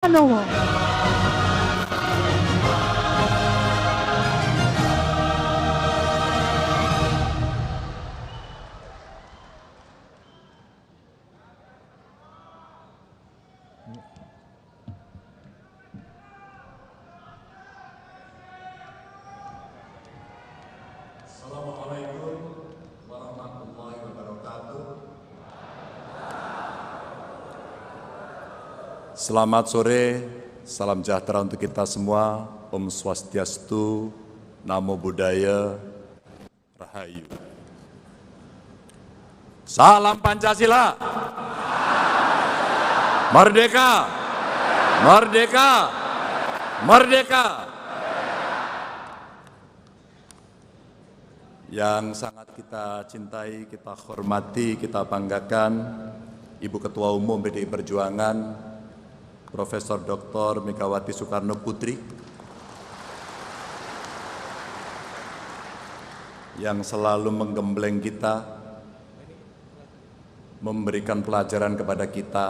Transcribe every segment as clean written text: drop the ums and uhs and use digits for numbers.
Pranowo. Assalamualaikum warahmatullahi wabarakatuh. Selamat sore, salam sejahtera untuk kita semua. Om Swastiastu, Namo Buddhaya, Rahayu. Salam Pancasila. Merdeka. Merdeka. Merdeka. Yang sangat kita cintai, kita hormati, kita banggakan, Ibu Ketua Umum PDI Perjuangan, Profesor Dr. Megawati Soekarno Putri, yang selalu menggembleng kita, memberikan pelajaran kepada kita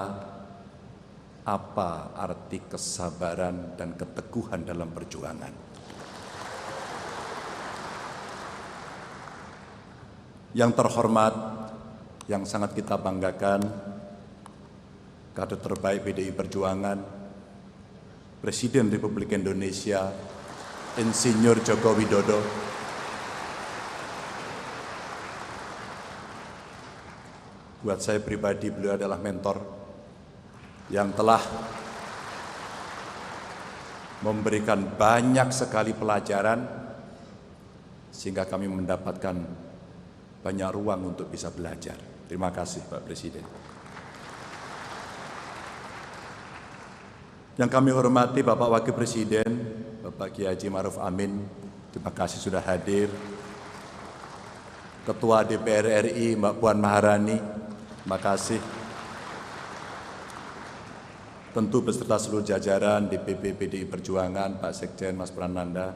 apa arti kesabaran dan keteguhan dalam perjuangan. Yang terhormat, yang sangat kita banggakan, kader terbaik PDI Perjuangan, Presiden Republik Indonesia, Insinyur Joko Widodo, buat saya pribadi beliau adalah mentor yang telah memberikan banyak sekali pelajaran sehingga kami mendapatkan banyak ruang untuk bisa belajar. Terima kasih Pak Presiden. Yang kami hormati Bapak Wakil Presiden, Bapak Kiai Haji Ma'ruf Amin, terima kasih sudah hadir. Ketua DPR RI Mbak Puan Maharani, terima kasih. Tentu beserta seluruh jajaran DPP PDI Perjuangan, Pak Sekjen Mas Prananda.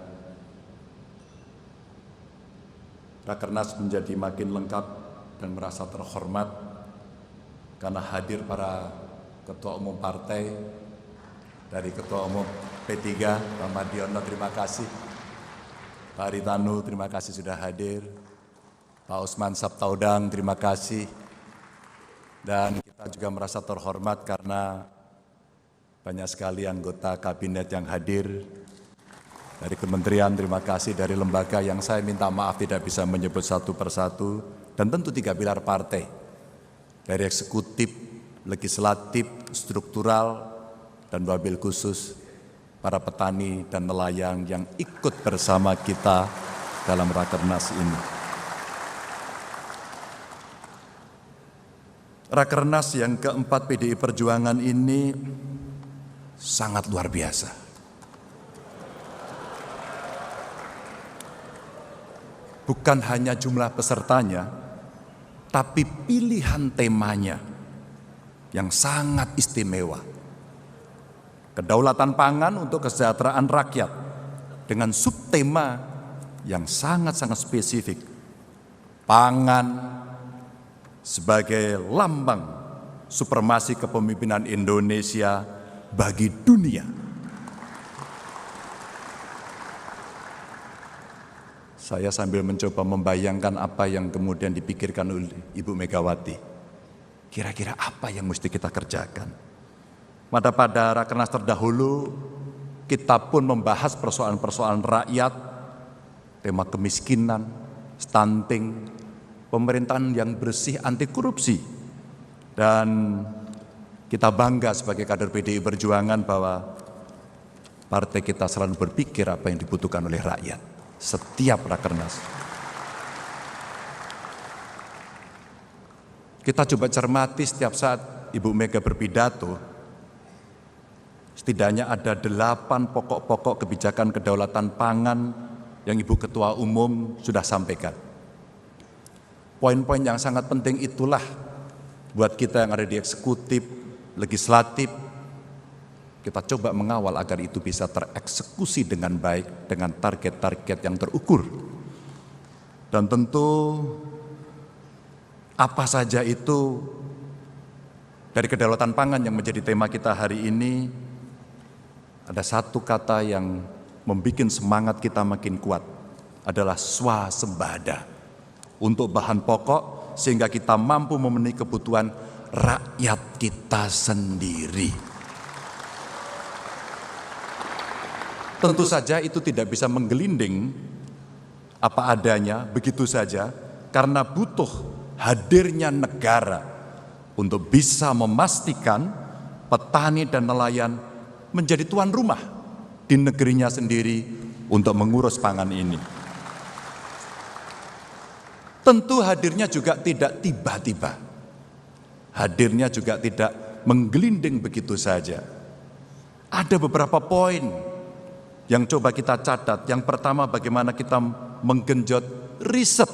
Rakernas menjadi makin lengkap dan merasa terhormat karena hadir para ketua umum partai. Dari Ketua Umum P3, Pak Mardiono, terima kasih. Pak Haritanu, terima kasih sudah hadir. Pak Usman Sabtaudang, terima kasih. Dan kita juga merasa terhormat karena banyak sekali anggota kabinet yang hadir. Dari kementerian, terima kasih. Dari lembaga yang saya minta maaf tidak bisa menyebut satu persatu. Dan tentu 3 pilar partai. Dari eksekutif, legislatif, struktural, dan wabil khusus para petani dan nelayan yang ikut bersama kita dalam Rakernas ini. Rakernas yang keempat PDI Perjuangan ini sangat luar biasa. Bukan hanya jumlah pesertanya, tapi pilihan temanya yang sangat istimewa. Kedaulatan pangan untuk kesejahteraan rakyat dengan subtema yang sangat-sangat spesifik. Pangan sebagai lambang supremasi kepemimpinan Indonesia bagi dunia. Saya sambil mencoba membayangkan apa yang kemudian dipikirkan oleh Ibu Megawati. Kira-kira apa yang mesti kita kerjakan? Pada Rakernas terdahulu, kita pun membahas persoalan-persoalan rakyat, tema kemiskinan, stunting, pemerintahan yang bersih, anti korupsi. Dan kita bangga sebagai kader PDI Perjuangan bahwa partai kita selalu berpikir apa yang dibutuhkan oleh rakyat. Setiap Rakernas. Kita coba cermati setiap saat Ibu Mega berpidato, setidaknya ada 8 pokok-pokok kebijakan kedaulatan pangan yang Ibu Ketua Umum sudah sampaikan. Poin-poin yang sangat penting itulah buat kita yang ada di eksekutif, legislatif, kita coba mengawal agar itu bisa tereksekusi dengan baik, dengan target-target yang terukur. Dan tentu apa saja itu dari kedaulatan pangan yang menjadi tema kita hari ini, ada satu kata yang membuat semangat kita makin kuat, adalah swasembada untuk bahan pokok sehingga kita mampu memenuhi kebutuhan rakyat kita sendiri. Tentu saja itu tidak bisa menggelinding apa adanya begitu saja, karena butuh hadirnya negara untuk bisa memastikan petani dan nelayan menjadi tuan rumah di negerinya sendiri untuk mengurus pangan ini. Tentu hadirnya juga tidak tiba-tiba. Hadirnya juga tidak menggelinding begitu saja. Ada beberapa poin yang coba kita catat. Yang pertama, bagaimana kita menggenjot riset.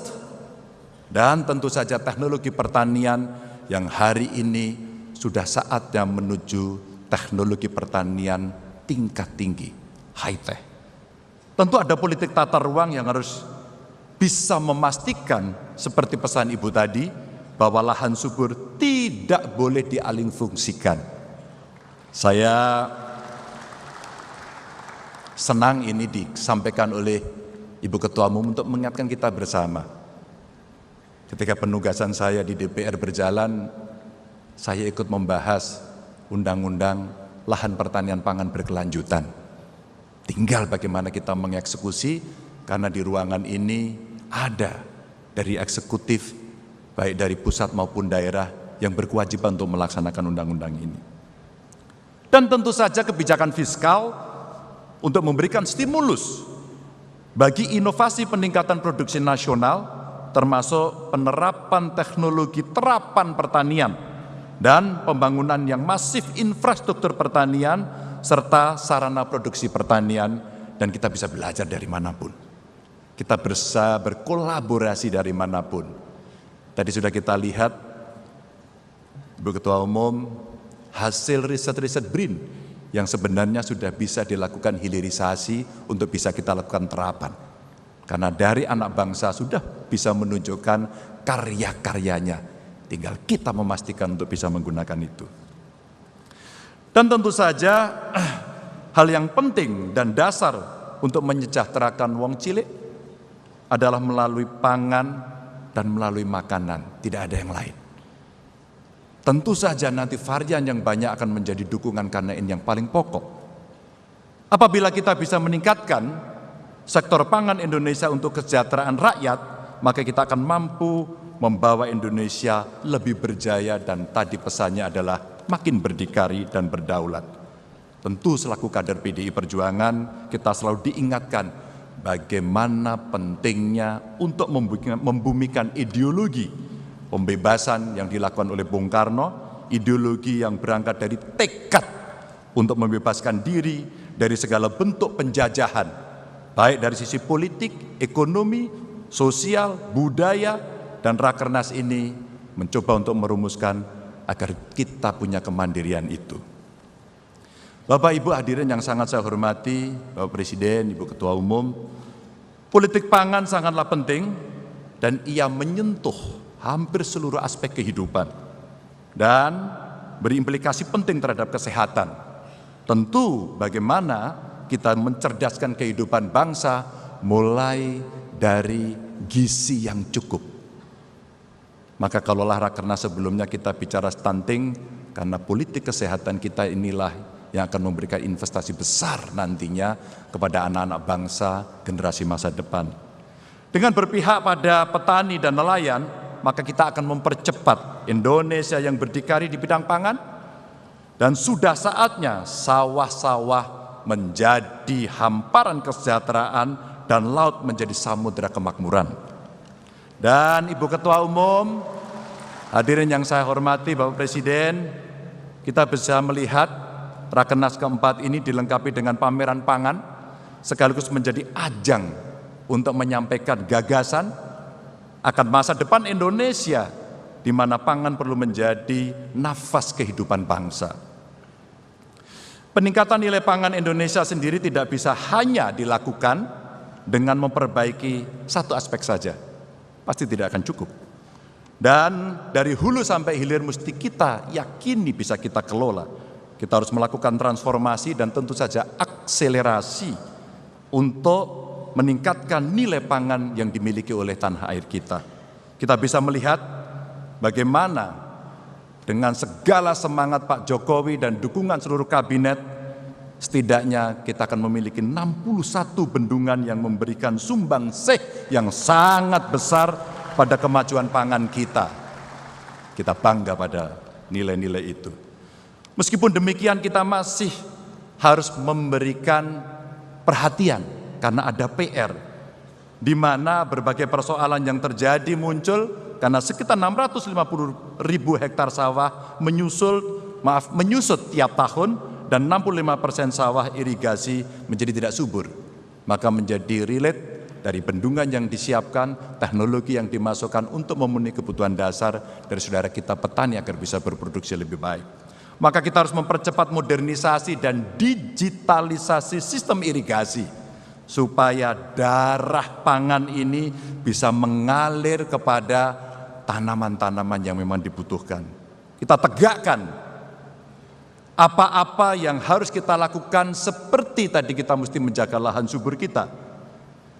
Dan tentu saja teknologi pertanian yang hari ini sudah saatnya menuju teknologi pertanian tingkat tinggi, high-tech. Tentu ada politik tata ruang yang harus bisa memastikan seperti pesan Ibu tadi, bahwa lahan subur tidak boleh dialihfungsikan. Saya senang ini disampaikan oleh Ibu Ketua Umum untuk mengingatkan kita bersama. Ketika penugasan saya di DPR berjalan, saya ikut membahas undang-undang lahan pertanian pangan berkelanjutan. Tinggal bagaimana kita mengeksekusi, karena di ruangan ini ada dari eksekutif, baik dari pusat maupun daerah, yang berkewajiban untuk melaksanakan undang-undang ini. Dan tentu saja kebijakan fiskal untuk memberikan stimulus bagi inovasi peningkatan produksi nasional, termasuk penerapan teknologi terapan pertanian dan pembangunan yang masif infrastruktur pertanian serta sarana produksi pertanian, dan kita bisa belajar dari manapun. Kita bisa berkolaborasi dari manapun. Tadi sudah kita lihat, Ibu Ketua Umum, hasil riset-riset BRIN yang sebenarnya sudah bisa dilakukan hilirisasi untuk bisa kita lakukan terapan. Karena dari anak bangsa sudah bisa menunjukkan karya-karyanya. Tinggal kita memastikan untuk bisa menggunakan itu. Dan tentu saja hal yang penting dan dasar untuk menyejahterakan wong cilik adalah melalui pangan dan melalui makanan, tidak ada yang lain. Tentu saja nanti varian yang banyak akan menjadi dukungan karena ini yang paling pokok. Apabila kita bisa meningkatkan sektor pangan Indonesia untuk kesejahteraan rakyat, maka kita akan mampu membawa Indonesia lebih berjaya, dan tadi pesannya adalah makin berdikari dan berdaulat. Tentu selaku kader PDI Perjuangan, kita selalu diingatkan bagaimana pentingnya untuk membumikan ideologi pembebasan yang dilakukan oleh Bung Karno, ideologi yang berangkat dari tekad untuk membebaskan diri dari segala bentuk penjajahan, baik dari sisi politik, ekonomi, sosial, budaya, dan Rakernas ini mencoba untuk merumuskan agar kita punya kemandirian itu. Bapak Ibu hadirin yang sangat saya hormati, Bapak Presiden, Ibu Ketua Umum, politik pangan sangatlah penting dan ia menyentuh hampir seluruh aspek kehidupan dan berimplikasi penting terhadap kesehatan. Tentu bagaimana kita mencerdaskan kehidupan bangsa mulai dari gizi yang cukup. Maka kalaulah Rakernas sebelumnya kita bicara stunting, karena politik kesehatan kita inilah yang akan memberikan investasi besar nantinya kepada anak-anak bangsa generasi masa depan. Dengan berpihak pada petani dan nelayan, maka kita akan mempercepat Indonesia yang berdikari di bidang pangan, dan sudah saatnya sawah-sawah menjadi hamparan kesejahteraan dan laut menjadi samudera kemakmuran. Dan Ibu Ketua Umum, hadirin yang saya hormati, Bapak Presiden, kita bisa melihat Rakernas keempat ini dilengkapi dengan pameran pangan, sekaligus menjadi ajang untuk menyampaikan gagasan akan masa depan Indonesia, di mana pangan perlu menjadi nafas kehidupan bangsa. Peningkatan nilai pangan Indonesia sendiri tidak bisa hanya dilakukan dengan memperbaiki satu aspek saja. Pasti tidak akan cukup. Dan dari hulu sampai hilir mesti kita yakini bisa kita kelola Kita harus melakukan transformasi dan tentu saja akselerasi untuk meningkatkan nilai pangan yang dimiliki oleh tanah air kita. Kita bisa melihat bagaimana dengan segala semangat Pak Jokowi dan dukungan seluruh kabinet, setidaknya kita akan memiliki 61 bendungan yang memberikan sumbangsih yang sangat besar pada kemajuan pangan kita. Kita bangga pada nilai-nilai itu. Meskipun demikian kita masih harus memberikan perhatian karena ada PR, di mana berbagai persoalan yang terjadi muncul karena sekitar 650.000 hektar sawah menyusut tiap tahun dan 65% sawah irigasi menjadi tidak subur. Maka menjadi relate dari bendungan yang disiapkan, teknologi yang dimasukkan untuk memenuhi kebutuhan dasar dari saudara kita petani agar bisa berproduksi lebih baik. Maka kita harus mempercepat modernisasi dan digitalisasi sistem irigasi supaya darah pangan ini bisa mengalir kepada tanaman-tanaman yang memang dibutuhkan. Kita tegakkan apa-apa yang harus kita lakukan, seperti tadi kita mesti menjaga lahan subur kita.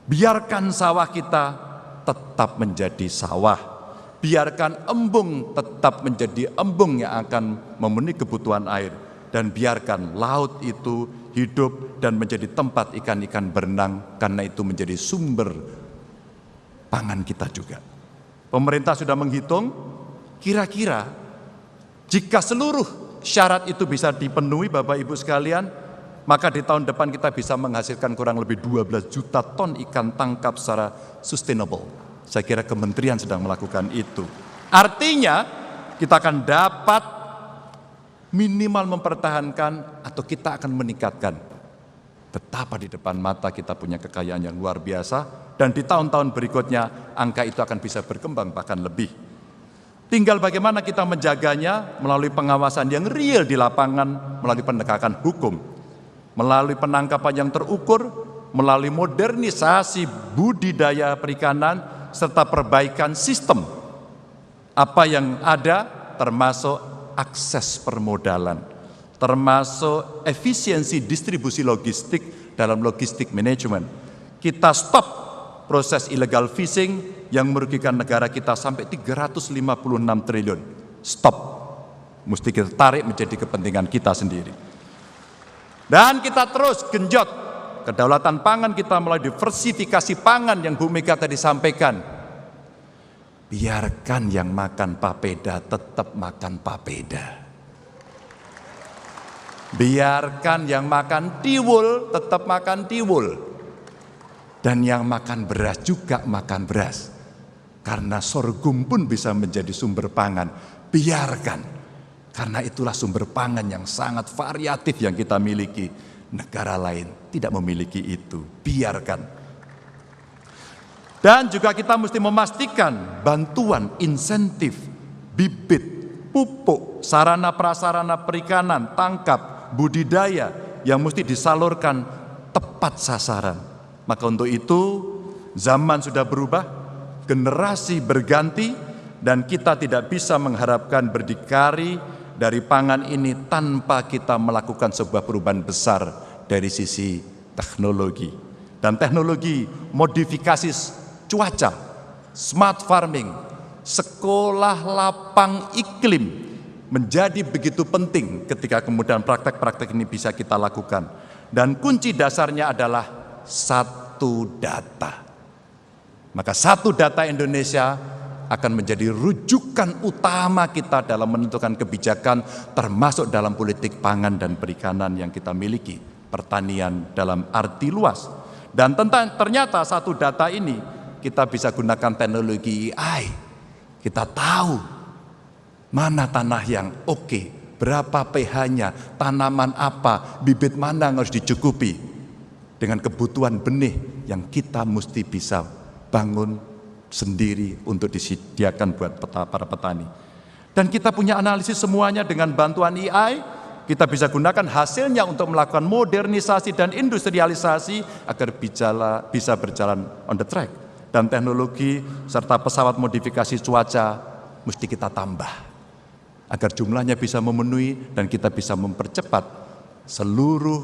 Biarkan sawah kita tetap menjadi sawah. Biarkan embung tetap menjadi embung yang akan memenuhi kebutuhan air. Dan biarkan laut itu hidup dan menjadi tempat ikan-ikan berenang, karena itu menjadi sumber pangan kita juga. Pemerintah sudah menghitung kira-kira jika seluruh syarat itu bisa dipenuhi Bapak Ibu sekalian, maka di tahun depan kita bisa menghasilkan kurang lebih 12 juta ton ikan tangkap secara sustainable. Saya kira kementerian sedang melakukan itu. Artinya kita akan dapat minimal mempertahankan atau kita akan meningkatkan. Betapa di depan mata kita punya kekayaan yang luar biasa, dan di tahun-tahun berikutnya angka itu akan bisa berkembang bahkan lebih. Tinggal bagaimana kita menjaganya melalui pengawasan yang real di lapangan, melalui penegakan hukum, melalui penangkapan yang terukur, melalui modernisasi budidaya perikanan, serta perbaikan sistem apa yang ada, termasuk akses permodalan, termasuk efisiensi distribusi logistik dalam logistik manajemen. Kita stop proses illegal fishing yang merugikan negara kita sampai 356 triliun. Stop. Mesti kita tarik menjadi kepentingan kita sendiri. Dan kita terus genjot kedaulatan pangan kita melalui diversifikasi pangan yang Bu Mega tadi sampaikan. Biarkan yang makan papeda tetap makan papeda. Biarkan yang makan tiwul tetap makan tiwul. Dan yang makan beras juga makan beras. Karena sorghum pun bisa menjadi sumber pangan. Biarkan. Karena itulah sumber pangan yang sangat variatif yang kita miliki. Negara lain tidak memiliki itu. Biarkan. Dan juga kita mesti memastikan bantuan, insentif, bibit, pupuk, sarana prasarana perikanan, tangkap, budidaya yang mesti disalurkan tepat sasaran. Maka untuk itu zaman sudah berubah, generasi berganti, dan kita tidak bisa mengharapkan berdikari dari pangan ini tanpa kita melakukan sebuah perubahan besar dari sisi teknologi. Dan teknologi modifikasi cuaca, smart farming, sekolah lapang iklim menjadi begitu penting ketika kemudian praktek-praktek ini bisa kita lakukan. Dan kunci dasarnya adalah satu data. Maka satu data Indonesia akan menjadi rujukan utama kita dalam menentukan kebijakan, termasuk dalam politik pangan dan perikanan yang kita miliki, pertanian dalam arti luas. Dan ternyata satu data ini kita bisa gunakan teknologi AI. Kita tahu mana tanah yang oke, berapa pH-nya, tanaman apa, bibit mana yang harus dicukupi dengan kebutuhan benih yang kita mesti bisa bangun sendiri untuk disediakan buat para petani. Dan kita punya analisis semuanya dengan bantuan AI. Kita bisa gunakan hasilnya untuk melakukan modernisasi dan industrialisasi agar bisa berjalan on the track. Dan teknologi serta pesawat modifikasi cuaca mesti kita tambah. agar jumlahnya bisa memenuhi dan kita bisa mempercepat seluruh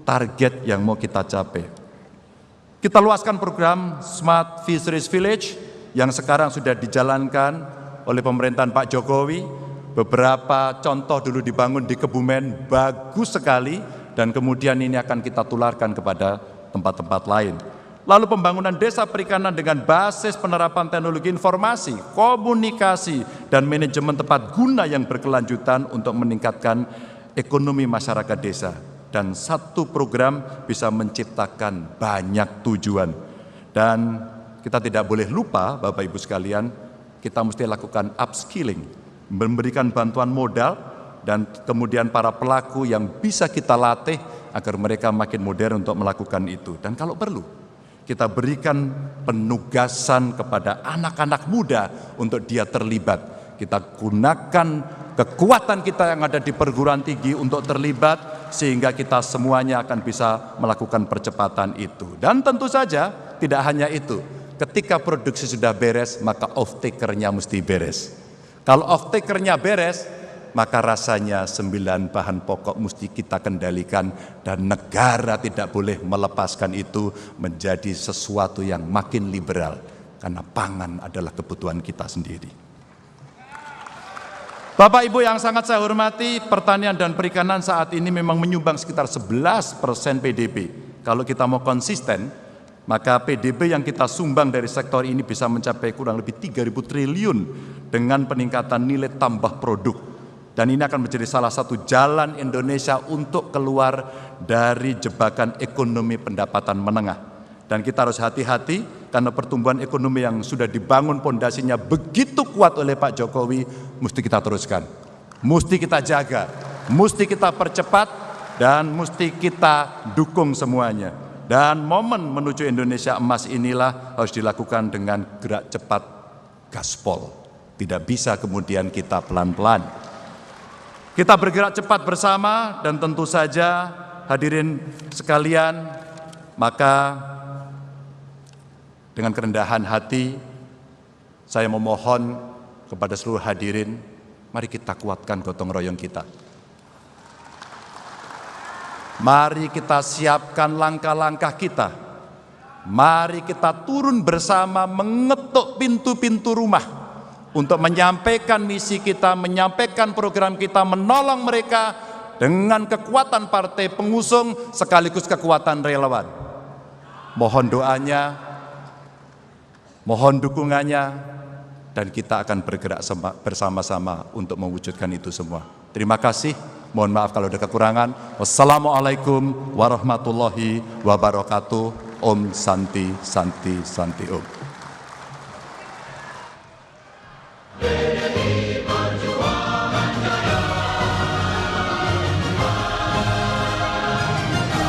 target yang mau kita capai. Kita luaskan program Smart Fisheries Village yang sekarang sudah dijalankan oleh pemerintahan Pak Jokowi. Beberapa contoh dulu dibangun di Kebumen, bagus sekali, dan kemudian ini akan kita tularkan kepada tempat-tempat lain. Lalu pembangunan desa perikanan dengan basis penerapan teknologi informasi, komunikasi, dan manajemen tepat guna yang berkelanjutan untuk meningkatkan ekonomi masyarakat desa. Dan satu program bisa menciptakan banyak tujuan. Dan kita tidak boleh lupa, Bapak Ibu sekalian, kita mesti lakukan upskilling, memberikan bantuan modal, dan kemudian para pelaku yang bisa kita latih agar mereka makin modern untuk melakukan itu. Dan kalau perlu, kita berikan penugasan kepada anak-anak muda untuk dia terlibat. Kita gunakan kekuatan kita yang ada di perguruan tinggi untuk terlibat, sehingga kita semuanya akan bisa melakukan percepatan itu. Dan tentu saja tidak hanya itu, ketika produksi sudah beres, maka off-taker-nya mesti beres. Kalau off-taker-nya beres, maka rasanya 9 bahan pokok mesti kita kendalikan, dan negara tidak boleh melepaskan itu menjadi sesuatu yang makin liberal, karena pangan adalah kebutuhan kita sendiri. Bapak Ibu yang sangat saya hormati, pertanian dan perikanan saat ini memang menyumbang sekitar 11% PDB. Kalau kita mau konsisten, maka PDB yang kita sumbang dari sektor ini bisa mencapai kurang lebih 3.000 triliun dengan peningkatan nilai tambah produk. Dan ini akan menjadi salah satu jalan Indonesia untuk keluar dari jebakan ekonomi pendapatan menengah. Dan kita harus hati-hati karena pertumbuhan ekonomi yang sudah dibangun pondasinya begitu kuat oleh Pak Jokowi, mesti kita teruskan, mesti kita jaga, mesti kita percepat, dan mesti kita dukung semuanya. Dan momen menuju Indonesia emas inilah harus dilakukan dengan gerak cepat gaspol. Tidak bisa kemudian kita pelan-pelan. Kita bergerak cepat bersama, dan tentu saja hadirin sekalian, maka dengan kerendahan hati saya memohon kepada seluruh hadirin, mari kita kuatkan gotong royong kita. Mari kita siapkan langkah-langkah kita. Mari kita turun bersama mengetuk pintu-pintu rumah untuk menyampaikan misi kita, menyampaikan program kita, menolong mereka dengan kekuatan partai pengusung sekaligus kekuatan relawan. Mohon doanya, mohon dukungannya, dan kita akan bergerak bersama-sama untuk mewujudkan itu semua. Terima kasih, mohon maaf kalau ada kekurangan. Wassalamualaikum warahmatullahi wabarakatuh. Om Santi Santi Santi Om.